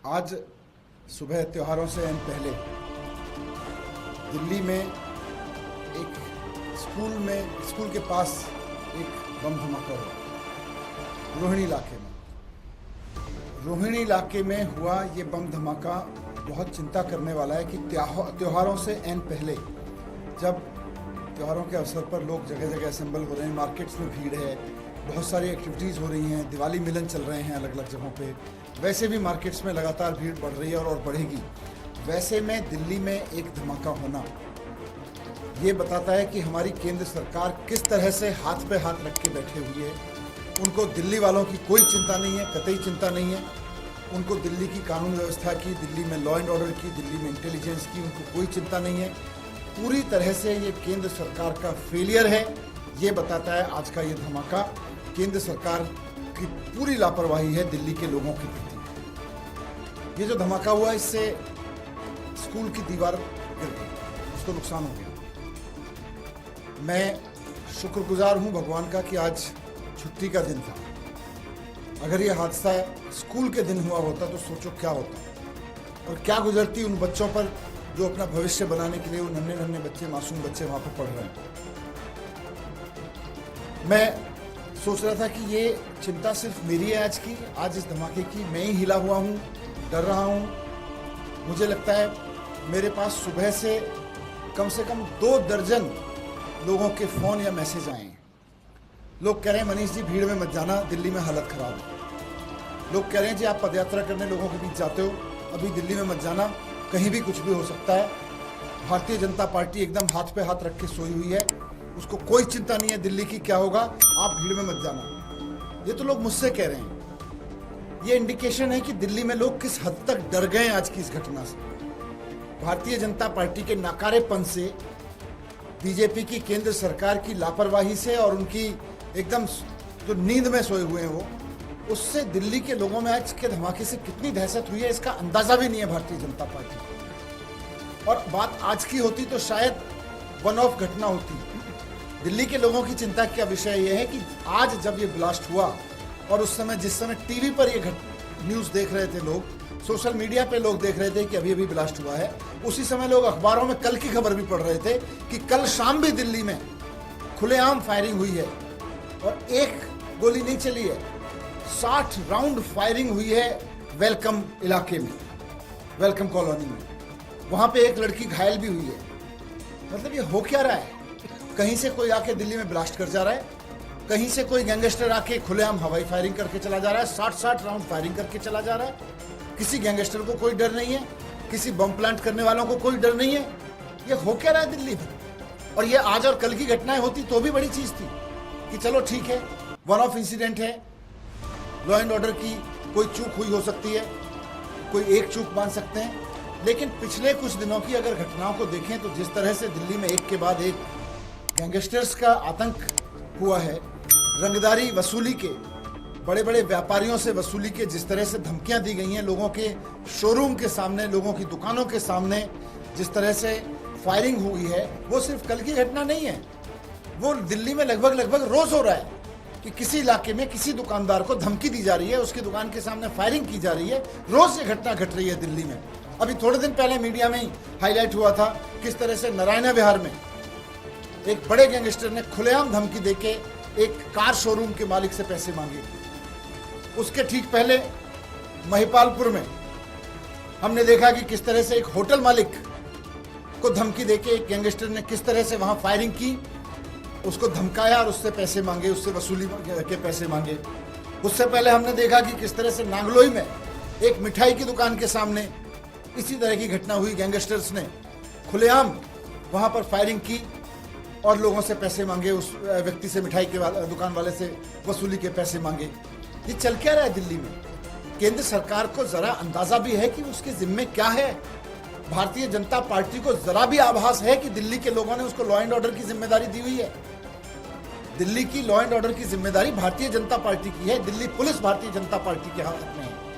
आज सुबह त्योहारों से एन पहले दिल्ली में एक स्कूल के पास एक बम धमाका हुआ। रोहिणी इलाके में हुआ ये बम धमाका बहुत चिंता करने वाला है कि त्योहारों से एन पहले, जब त्योहारों के अवसर पर लोग जगह जगह असेंबल हो रहे हैं, मार्केट्स में भीड़ है, बहुत सारी एक्टिविटीज़ हो रही हैं, दिवाली मिलन चल रहे हैं अलग अलग जगहों पे, वैसे भी मार्केट्स में लगातार भीड़ बढ़ रही है और बढ़ेगी। वैसे में दिल्ली में एक धमाका होना ये बताता है कि हमारी केंद्र सरकार किस तरह से हाथ पे हाथ रख के बैठे हुई है। उनको दिल्ली वालों की कोई चिंता नहीं है, कतई चिंता नहीं है। उनको दिल्ली की कानून व्यवस्था की, दिल्ली में लॉ एंड ऑर्डर की, दिल्ली में इंटेलिजेंस की उनको कोई चिंता नहीं है। पूरी तरह से ये केंद्र सरकार का फेलियर है। ये बताता है आज का ये धमाका, केंद्र सरकार की पूरी लापरवाही है दिल्ली के लोगों के प्रति। ये जो धमाका हुआ इससे स्कूल की दीवार गिर गई, उसको नुकसान हो गया। मैं शुक्रगुजार हूँ भगवान का कि आज छुट्टी का दिन था। अगर ये हादसा स्कूल के दिन हुआ होता तो सोचो क्या होता और क्या गुजरती उन बच्चों पर जो अपना भविष्य बनाने के लिए वो नन्हे नन्हे बच्चे, मासूम बच्चे वहाँ पर पढ़ रहे हैं। मैं सोच रहा था कि ये चिंता सिर्फ मेरी है आज इस धमाके की। मैं ही हिला हुआ हूँ, डर रहा हूँ। मुझे लगता है मेरे पास सुबह से कम 2 दर्जन लोगों के फ़ोन या मैसेज आए हैं। लोग कह रहे हैं मनीष जी भीड़ में मत जाना, दिल्ली में हालत ख़राब है। लोग कह रहे हैं जी आप पदयात्रा करने लोगों के बीच जाते हो, अभी दिल्ली में मत जाना, कहीं भी कुछ भी हो सकता है। भारतीय जनता पार्टी एकदम हाथ पे हाथ रख के सोई हुई है, उसको कोई चिंता नहीं है दिल्ली की क्या होगा, आप भीड़ में मत जाना। ये तो लोग मुझसे कह रहे हैं। ये इंडिकेशन है कि दिल्ली में लोग किस हद तक डर गए आज की इस घटना से। भारतीय जनता पार्टी के नाकारेपन से, बीजेपी की केंद्र सरकार की लापरवाही से और उनकी एकदम जो नींद में सोए हुए हैं वो, उससे दिल्ली के लोगों में आज के धमाके से कितनी दहशत हुई है इसका अंदाजा भी नहीं है भारतीय जनता पार्टी को। और बात आज की होती तो शायद वन ऑफ घटना होती। दिल्ली के लोगों की चिंता का विषय यह है कि आज जब ये ब्लास्ट हुआ और उस समय जिस समय टीवी पर ये न्यूज़ देख रहे थे लोग, सोशल मीडिया पे लोग देख रहे थे कि अभी अभी ब्लास्ट हुआ है, उसी समय लोग अखबारों में कल की खबर भी पढ़ रहे थे कि कल शाम भी दिल्ली में खुलेआम फायरिंग हुई है और एक गोली नहीं चली है, 60 राउंड फायरिंग हुई है वेलकम इलाके में, वेलकम कॉलोनी में। वहाँ पे एक लड़की घायल भी हुई है। मतलब ये हो क्या रहा है? कहीं से कोई आके दिल्ली में ब्लास्ट कर जा रहा है, कहीं से कोई गैंगस्टर आके खुलेआम हवाई फायरिंग करके चला जा रहा है, 60 राउंड फायरिंग करके चला जा रहा है। किसी गैंगस्टर को कोई डर नहीं है, किसी बम प्लांट करने वालों को कोई डर नहीं है। ये हो क्या रहा है दिल्ली में? और ये आज और कल की घटनाएं होती तो भी बड़ी चीज थी कि चलो ठीक है, वन ऑफ इंसिडेंट है, लॉ एंड ऑर्डर की कोई चूक हुई हो सकती है, कोई एक चूक मान सकते हैं। लेकिन पिछले कुछ दिनों की अगर घटनाओं को देखें तो जिस तरह से दिल्ली में एक के बाद एक गैंगस्टर्स का आतंक हुआ है, रंगदारी वसूली के, बड़े बड़े व्यापारियों से वसूली के जिस तरह से धमकियां दी गई हैं, लोगों के शोरूम के सामने, लोगों की दुकानों के सामने जिस तरह से फायरिंग हुई है, वो सिर्फ कल की घटना नहीं है। वो दिल्ली में लगभग रोज हो रहा है कि किसी इलाके में किसी दुकानदार को धमकी दी जा रही है, उसकी दुकान के सामने फायरिंग की जा रही है। रोज ये घटना घट रही है दिल्ली में। अभी थोड़े दिन पहले मीडिया में ही हाईलाइट हुआ था किस तरह से नारायण विहार में एक बड़े गैंगस्टर ने खुलेआम धमकी देके एक कार शोरूम के मालिक से पैसे मांगे। उसके ठीक पहले महिपालपुर में हमने देखा कि किस तरह से एक होटल मालिक को धमकी देके एक गैंगस्टर ने किस तरह से वहां फायरिंग की, उसको धमकाया और उससे पैसे मांगे, उससे वसूली के पैसे मांगे। उससे पहले हमने देखा कि किस तरह से नांगलोई में एक मिठाई की दुकान के सामने इसी तरह की घटना हुई। गैंगस्टर्स ने खुलेआम वहां पर फायरिंग की और लोगों से पैसे मांगे, उस व्यक्ति से, मिठाई के दुकान वाले से वसूली के पैसे मांगे। ये चल क्या रहा है दिल्ली में? केंद्र सरकार को जरा अंदाजा भी है कि उसके जिम्मे क्या है? भारतीय जनता पार्टी को जरा भी आभास है कि दिल्ली के लोगों ने उसको लॉ एंड ऑर्डर की जिम्मेदारी दी हुई है? दिल्ली की लॉ एंड ऑर्डर की जिम्मेदारी भारतीय जनता पार्टी की है। दिल्ली पुलिस भारतीय जनता पार्टी के हाथ में है।